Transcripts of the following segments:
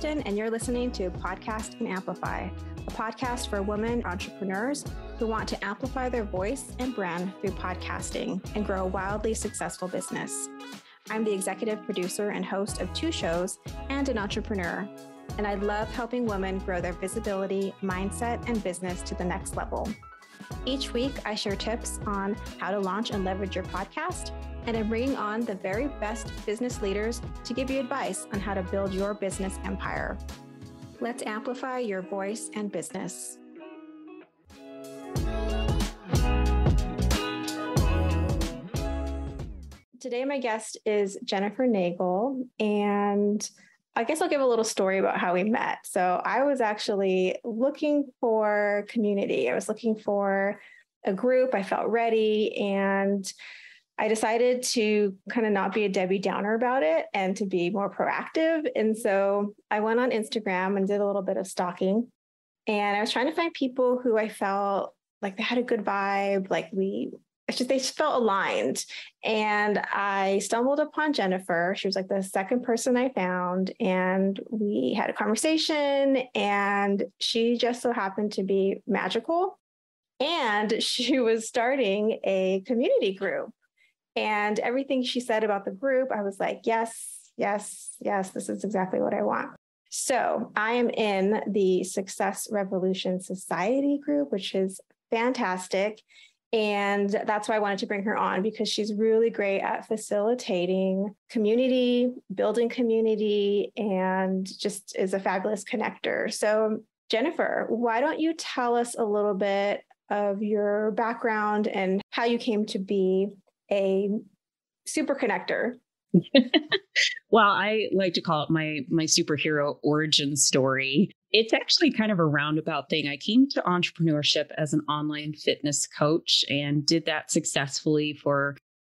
Kristen, and you're listening to Podcast and Amplify, a podcast for women entrepreneurs who want to amplify their voice and brand through podcasting and grow a wildly successful business. I'm the executive producer and host of 2 shows and an entrepreneur, and I love helping women grow their visibility, mindset, and business to the next level. Each week, I share tips on how to launch and leverage your podcast, and I'm bringing on the very best business leaders to give you advice on how to build your business empire. Let's amplify your voice and business. Today, my guest is Jennifer Nagel, and I guess I'll give a little story about how we met. So I was actually looking for community. I was looking for a group. I felt ready, and I decided to kind of not be a Debbie Downer about it and to be more proactive. And so I went on Instagram and did a little bit of stalking. And I was trying to find people who I felt like they had a good vibe, they just felt aligned. And I stumbled upon Jennifer. She was like the second person I found. And we had a conversation, and she just so happened to be magical. And she was starting a community group. And everything she said about the group, I was like, yes, this is exactly what I want. So I am in the Success Revolution Society group, which is fantastic. And that's why I wanted to bring her on, because she's really great at facilitating community, building community, and just is a fabulous connector. So Jennifer, why don't you tell us a little bit of your background and how you came to be a super connector? Well, I like to call it my superhero origin story. It's actually kind of a roundabout thing. I came to entrepreneurship as an online fitness coach and did that successfully for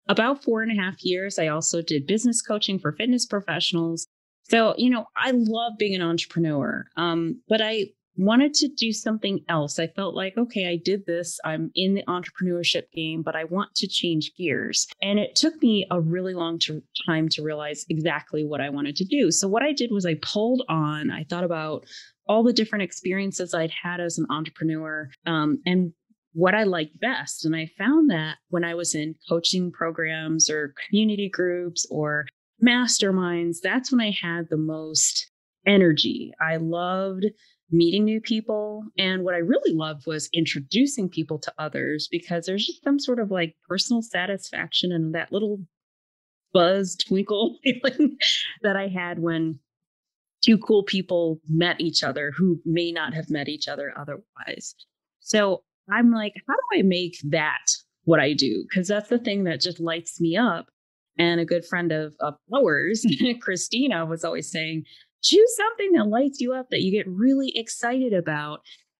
about 4.5 years. I also did business coaching for fitness professionals. So, I love being an entrepreneur, but I wanted to do something else. I felt like, okay, I did this. I'm in the entrepreneurship game, but I want to change gears. And it took me a really long time to realize exactly what I wanted to do. So what I did was I thought about all the different experiences I'd had as an entrepreneur, and what I liked best. And I found that when I was in coaching programs or community groups or masterminds, that's when I had the most energy. I loved meeting new people. And what I really loved was introducing people to others, because there's just some sort of like personal satisfaction and that little buzz twinkle feeling that I had when 2 cool people met each other who may not have met each other otherwise. So I'm like, how do I make that what I do? Because that's the thing that just lights me up. And a good friend of ours, Christina, was always saying, choose something that lights you up, that you get really excited about.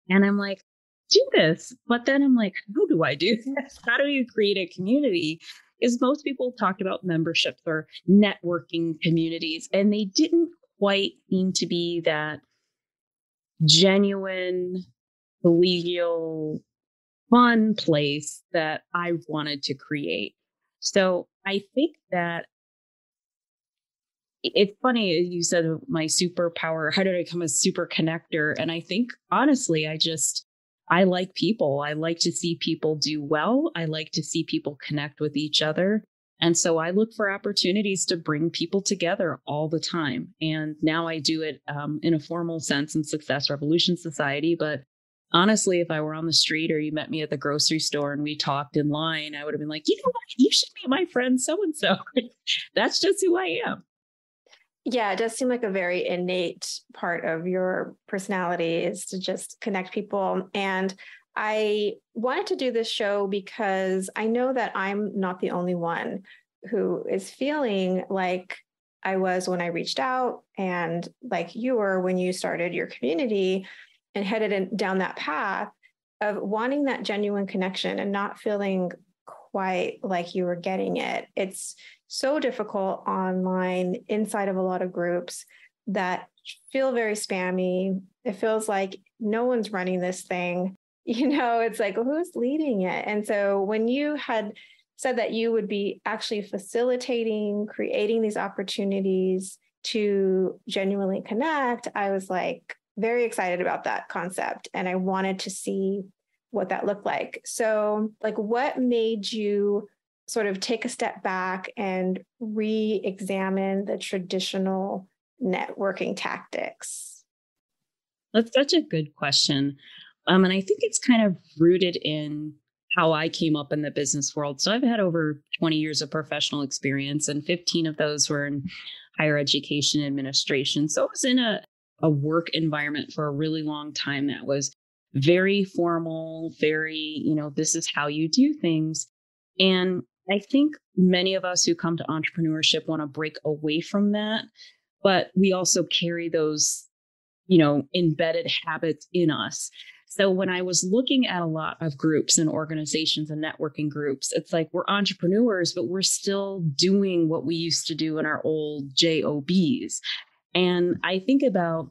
And I'm like, do this. But then I'm like, how do I do this? How do you create a community? Because most people talked about memberships or networking communities, and they didn't quite seem to be that genuine, collegial, fun place that I wanted to create. So I think that it's funny, you said my superpower, how did I become a super connector? And I think, honestly, I like people. I like to see people do well. I like to see people connect with each other. And so I look for opportunities to bring people together all the time. And now I do it in a formal sense in Success Revolution Society. But honestly, if I were on the street or you met me at the grocery store and we talked in line, I would have been like, you know what? You should meet my friend so-and-so. That's just who I am. Yeah, it does seem like a very innate part of your personality is to just connect people. And I wanted to do this show because I know that I'm not the only one who is feeling like I was when I reached out, and like you were when you started your community and headed down that path of wanting that genuine connection and not feeling quite like you were getting it. It's so difficult online inside of a lot of groups that feel very spammy. It feels like no one's running this thing. It's like, well, who's leading it? And so when you had said that you would be actually facilitating, creating these opportunities to genuinely connect, I was like very excited about that concept. And I wanted to see what that looked like. So, like, what made you sort of take a step back and re-examine the traditional networking tactics? That's such a good question. And I think it's kind of rooted in how I came up in the business world. So I've had over 20 years of professional experience, and 15 of those were in higher education administration. So I was in a work environment for a really long time that was very formal, very, this is how you do things. And I think many of us who come to entrepreneurship want to break away from that, but we also carry those embedded habits in us. So when I was looking at a lot of groups and organizations and networking groups, it's like we're entrepreneurs, but we're still doing what we used to do in our old jobs. And I think about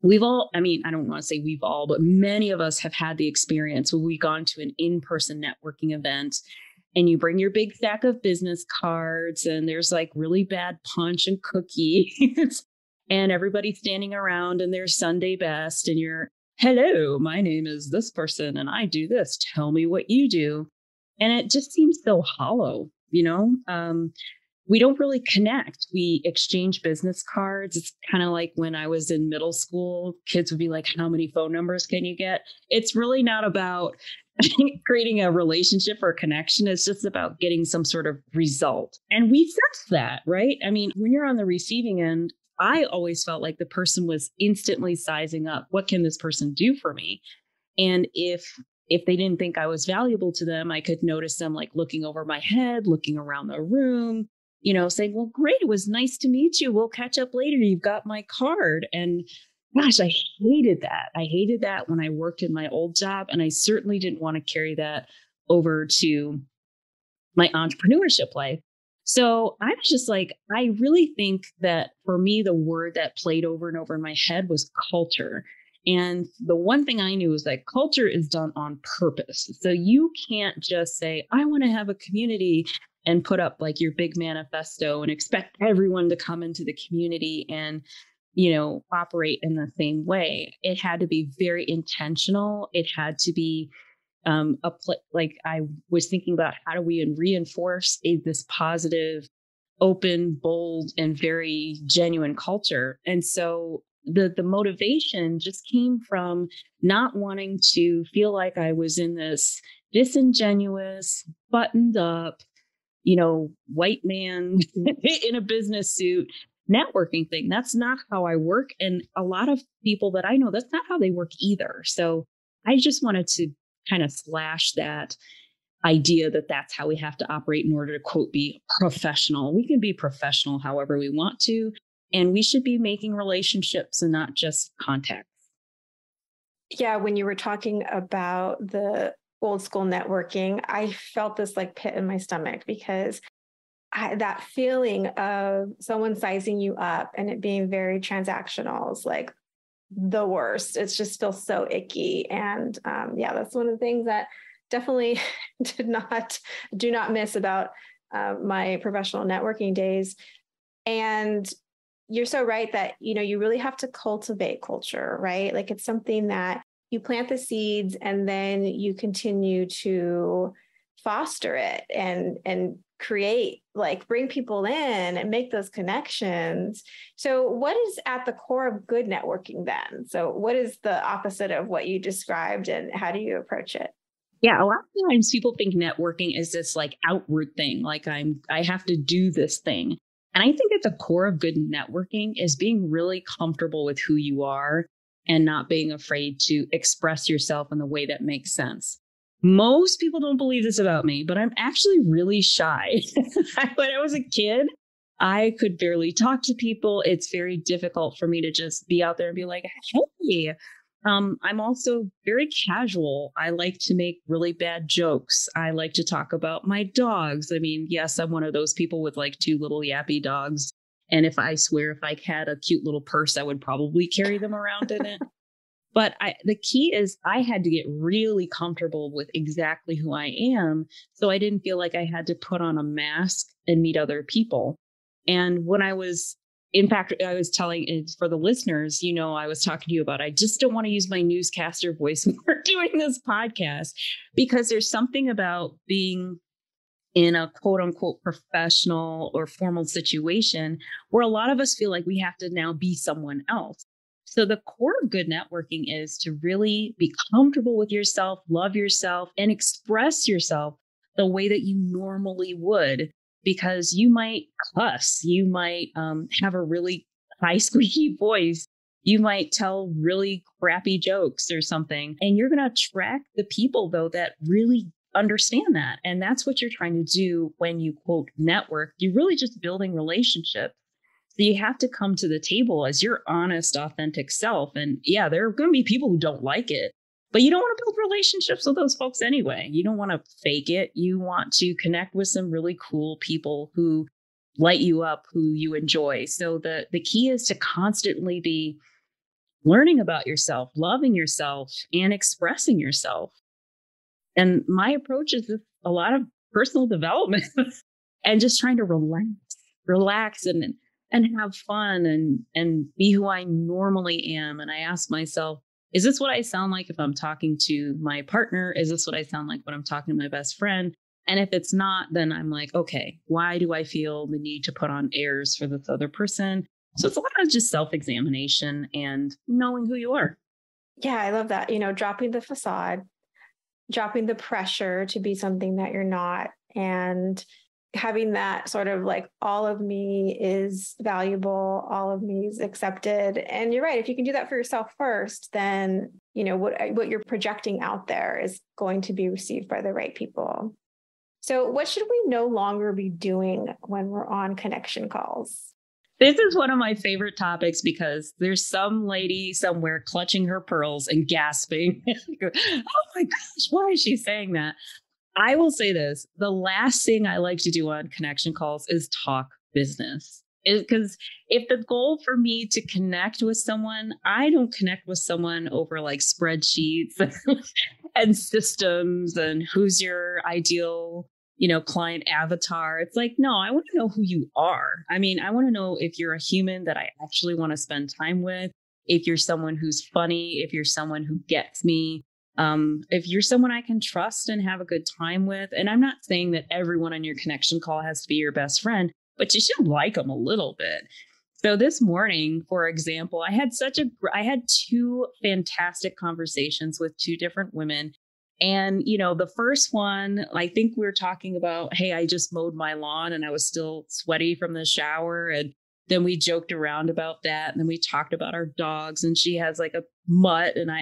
I don't want to say we've all, but many of us have had the experience where we've gone to an in-person networking event and you bring your big stack of business cards and there's like really bad punch and cookies and everybody's standing around in their Sunday best and you're, hello, my name is this person and I do this. Tell me what you do. And it just seems so hollow, we don't really connect. We exchange business cards. It's kind of like when I was in middle school, kids would be like, how many phone numbers can you get? It's really not about creating a relationship or a connection. It's just about getting some sort of result. And we sense that, right? I mean, when you're on the receiving end, I always felt like the person was instantly sizing up, what can this person do for me? And if they didn't think I was valuable to them, I could notice them like looking over my head, looking around the room, saying, well, great, it was nice to meet you. We'll catch up later. You've got my card. And gosh, I hated that. I hated that when I worked in my old job. And I certainly didn't want to carry that over to my entrepreneurship life. So I was just like, I really think that for me, the word that played over and over in my head was culture. And the one thing I knew was that culture is done on purpose. So you can't just say, I want to have a community and put up like your big manifesto and expect everyone to come into the community and, operate in the same way. It had to be very intentional. It had to be like I was thinking about how do we reinforce this positive, open, bold, and very genuine culture. And so the motivation just came from not wanting to feel like I was in this disingenuous, buttoned up, white man in a business suit networking thing. That's not how I work. And a lot of people that I know, that's not how they work either. So I just wanted to kind of slash that idea that that's how we have to operate in order to, quote, be professional. We can be professional however we want to, and we should be making relationships and not just contacts. Yeah, when you were talking about the old school networking, I felt this like pit in my stomach because that feeling of someone sizing you up and it being very transactional is like the worst. It just feels so icky. And that's one of the things that definitely do not miss about my professional networking days. And you're so right that, you really have to cultivate culture, right? Like it's something that you plant the seeds and then you continue to foster it and create, like bring people in and make those connections. So what is at the core of good networking then? So what is the opposite of what you described and how do you approach it? Yeah, a lot of times people think networking is this like outward thing, like I have to do this thing. And I think at the core of good networking is being really comfortable with who you are and not being afraid to express yourself in the way that makes sense. Most people don't believe this about me, but I'm actually really shy. When I was a kid, I could barely talk to people. It's very difficult for me to just be out there and be like, hey, I'm also very casual. I like to make really bad jokes. I like to talk about my dogs. I mean, yes, I'm one of those people with like two little yappy dogs. And if I had a cute little purse, I would probably carry them around in it. But the key is I had to get really comfortable with exactly who I am. So I didn't feel like I had to put on a mask and meet other people. And when I was in fact, I was telling it for the listeners, I was talking to you about, I just don't want to use my newscaster voice when we're doing this podcast, because there's something about being in a quote unquote professional or formal situation where a lot of us feel like we have to now be someone else. So the core of good networking is to really be comfortable with yourself, love yourself, and express yourself the way that you normally would, because you might cuss, you might have a really high squeaky voice, you might tell really crappy jokes or something, and you're going to attract the people though that really understand that. And that's what you're trying to do when you quote network. You're really just building relationships. So you have to come to the table as your honest, authentic self. And yeah, there are going to be people who don't like it, but you don't want to build relationships with those folks anyway. You don't want to fake it. You want to connect with some really cool people who light you up, who you enjoy. So the key is to constantly be learning about yourself, loving yourself, and expressing yourself. And my approach is a lot of personal development and just trying to relax and have fun and be who I normally am. And I ask myself, is this what I sound like if I'm talking to my partner? Is this what I sound like when I'm talking to my best friend? And if it's not, then I'm like, okay, why do I feel the need to put on airs for this other person? So it's a lot of just self-examination and knowing who you are. Yeah, I love that. Dropping the facade, dropping the pressure to be something that you're not, and having that sort of like, all of me is valuable, all of me is accepted. And you're right. If you can do that for yourself first, then, what you're projecting out there is going to be received by the right people. So what should we no longer be doing when we're on connection calls? This is one of my favorite topics because there's some lady somewhere clutching her pearls and gasping. Oh my gosh, why is she saying that? I will say this. The last thing I like to do on connection calls is talk business. Because if the goal for me to connect with someone, I don't connect with someone over like spreadsheets and systems and who's your ideal client avatar. It's like, no, I want to know who you are. I mean, I want to know if you're a human that I actually want to spend time with, if you're someone who's funny, if you're someone who gets me, if you're someone I can trust and have a good time with. And I'm not saying that everyone on your connection call has to be your best friend, but you should like them a little bit. So this morning, for example, I had two fantastic conversations with two different women. And, the first one, I think we were talking about, hey, I just mowed my lawn and I was still sweaty from the shower. And then we joked around about that. And then we talked about our dogs, and she has like a mutt. And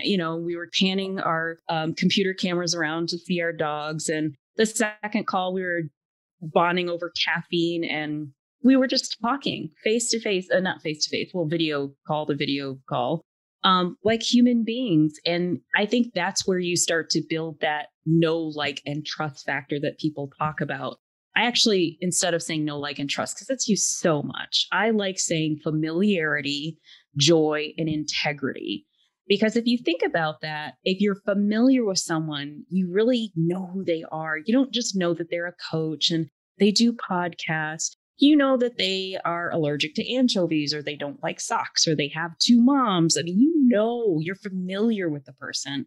we were panning our computer cameras around to see our dogs. And the second call, we were bonding over caffeine, and we were just talking face to face, not face to face, well, video call to video call. Like human beings. And I think that's where you start to build that know, like, and trust factor that people talk about. I actually, instead of saying know, like, and trust, because it's used so much, I like saying familiarity, joy, and integrity. Because if you think about that, if you're familiar with someone, you really know who they are. You don't just know that they're a coach and they do podcasts. You know that they are allergic to anchovies, or they don't like socks, or they have two moms. I mean, you're familiar with the person.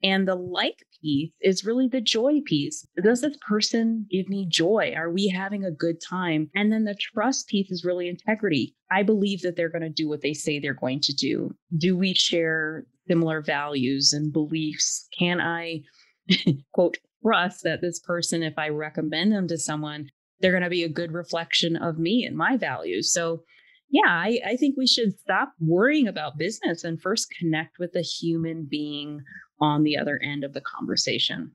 And the like piece is really the joy piece. Does this person give me joy? Are we having a good time? And then the trust piece is really integrity. I believe that they're going to do what they say they're going to do. Do we share similar values and beliefs? Can I, quote, trust that this person, if I recommend them to someone, they're going to be a good reflection of me and my values? So yeah, I think we should stop worrying about business and first connect with the human being on the other end of the conversation.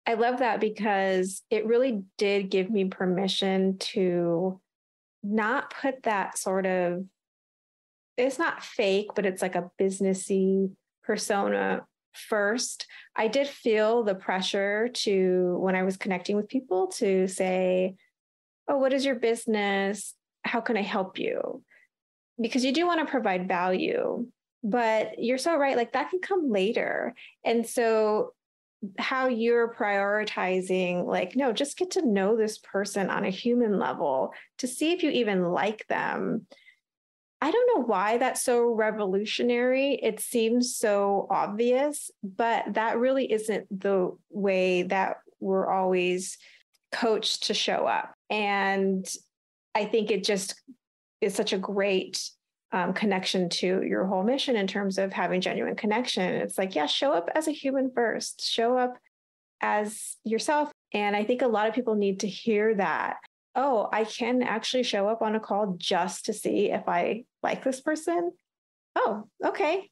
I love that, because it really did give me permission to not put that sort of, it's not fake, but it's like a businessy persona first. I did feel the pressure to, when I was connecting with people, to say, oh, what is your business? How can I help you? Because you do want to provide value, but you're so right. Like, that can come later. And so how you're prioritizing, like, no, just get to know this person on a human level to see if you even like them. I don't know why that's so revolutionary. It seems so obvious, but that really isn't the way that we're always coached to show up. And I think it just is such a great connection to your whole mission in terms of having genuine connection. It's like, yeah, show up as a human first, show up as yourself. And I think a lot of people need to hear that. Oh, I can actually show up on a call just to see if I like this person. Oh, okay.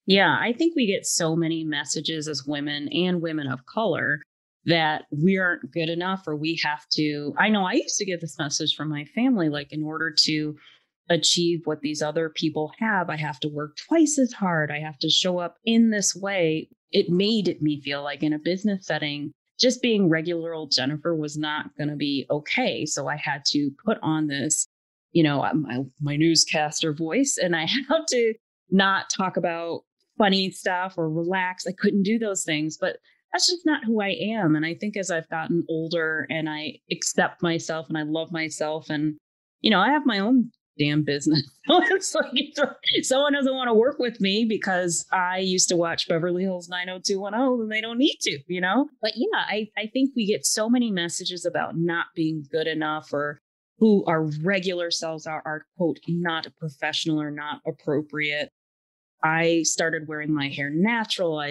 Yeah, I think we get so many messages as women and women of color that we aren't good enough or we have to. I know I used to get this message from my family, like, in order to achieve what these other people have, I have to work twice as hard. I have to show up in this way. It made me feel like in a business setting, just being regular old Jennifer was not going to be okay. So I had to put on this, my newscaster voice, and I had to not talk about funny stuff or relax. I couldn't do those things, but that's just not who I am. And I think as I've gotten older and I accept myself and I love myself, and, I have my own damn business. So it's like, if someone doesn't want to work with me because I used to watch Beverly Hills 90210, then they don't need to. But yeah, I think we get so many messages about not being good enough, or who our regular selves are quote, not professional or not appropriate. I started wearing my hair natural.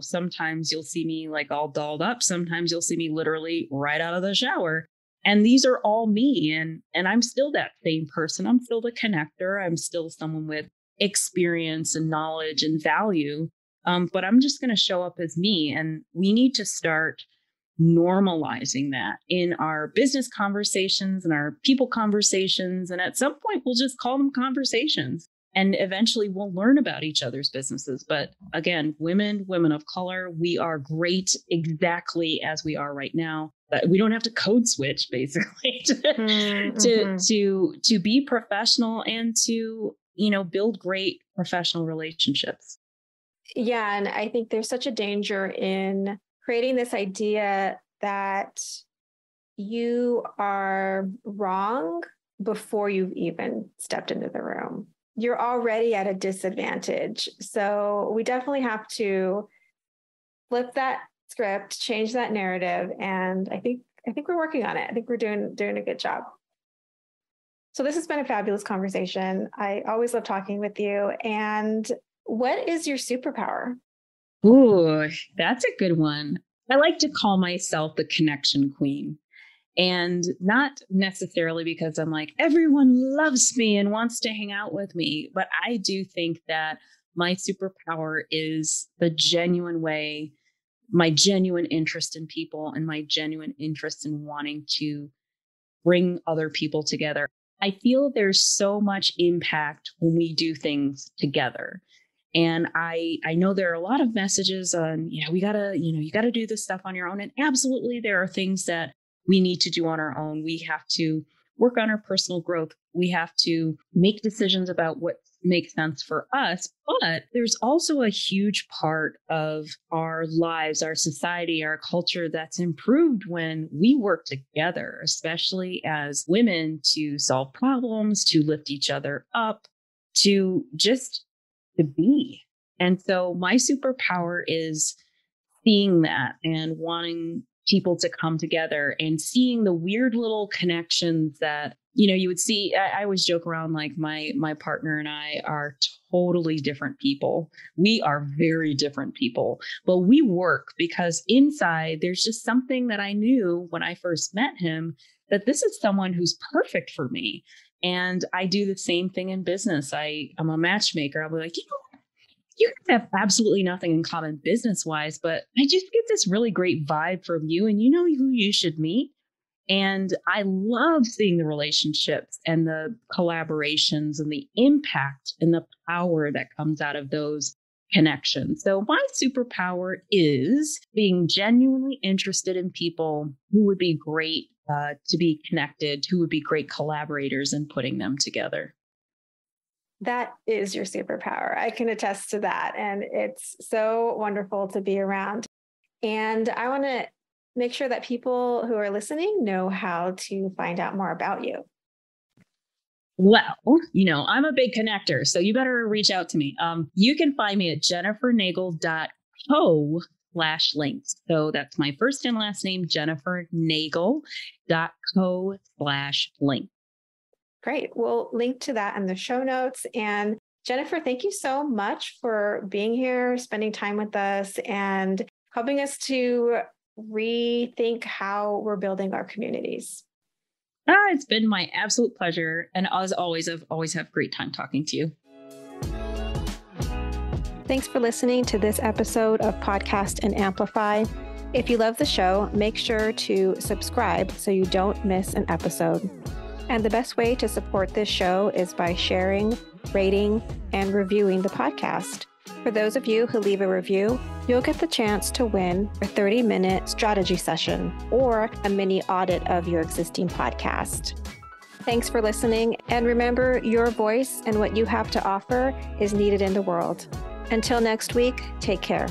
Sometimes you'll see me like all dolled up. Sometimes you'll see me literally right out of the shower. And these are all me. And I'm still that same person. I'm still the connector. I'm still someone with experience and knowledge and value. But I'm just going to show up as me. And we need to start normalizing that in our business conversations and our people conversations. And at some point, we'll just call them conversations. And eventually we'll learn about each other's businesses. But again, women of color, we are great exactly as we are right now. But we don't have to code switch basically to be professional and to, build great professional relationships. Yeah. And I think there's such a danger in creating this idea that you are wrong before you've even stepped into the room. You're already at a disadvantage. So we definitely have to flip that script, change that narrative. And I think we're working on it. I think we're doing a good job. So this has been a fabulous conversation. I always love talking with you. And what is your superpower? Ooh, that's a good one. I like to call myself the connection queen. And not necessarily because I'm like, everyone loves me and wants to hang out with me. But I do think that my superpower is the genuine way, my genuine interest in people and my genuine interest in wanting to bring other people together. I feel there's so much impact when we do things together. And I know there are a lot of messages on, you gotta do this stuff on your own. And absolutely, there are things that we need to do on our own. We have to work on our personal growth. We have to make decisions about what makes sense for us. But there's also a huge part of our lives, our society, our culture that's improved when we work together, especially as women, to solve problems, to lift each other up, to just to be. And so my superpower is seeing that and wanting people to come together and seeing the weird little connections that, you would see. I always joke around, like my partner and I are totally different people. We are very different people, but we work because inside there's just something that I knew when I first met him, that this is someone who's perfect for me. And I do the same thing in business. I'm a matchmaker. I'll be like, you guys have absolutely nothing in common business wise, but I just get this really great vibe from you, and you know who you should meet. And I love seeing the relationships and the collaborations and the impact and the power that comes out of those connections. So my superpower is being genuinely interested in people who would be great to be connected, who would be great collaborators, and putting them together. That is your superpower. I can attest to that. And it's so wonderful to be around. And I want to make sure that people who are listening know how to find out more about you. Well, I'm a big connector, so you better reach out to me. You can find me at jennifernagel.co/links. So that's my first and last name, jennifernagel.co/link. Great. We'll link to that in the show notes. And Jennifer, thank you so much for being here, spending time with us, and helping us to rethink how we're building our communities. It's been my absolute pleasure. And as always, I've always had a great time talking to you. Thanks for listening to this episode of Podcast and Amplify. If you love the show, make sure to subscribe so you don't miss an episode. And the best way to support this show is by sharing, rating, and reviewing the podcast. For those of you who leave a review, you'll get the chance to win a 30-minute strategy session or a mini audit of your existing podcast. Thanks for listening, and remember, your voice and what you have to offer is needed in the world. Until next week, take care.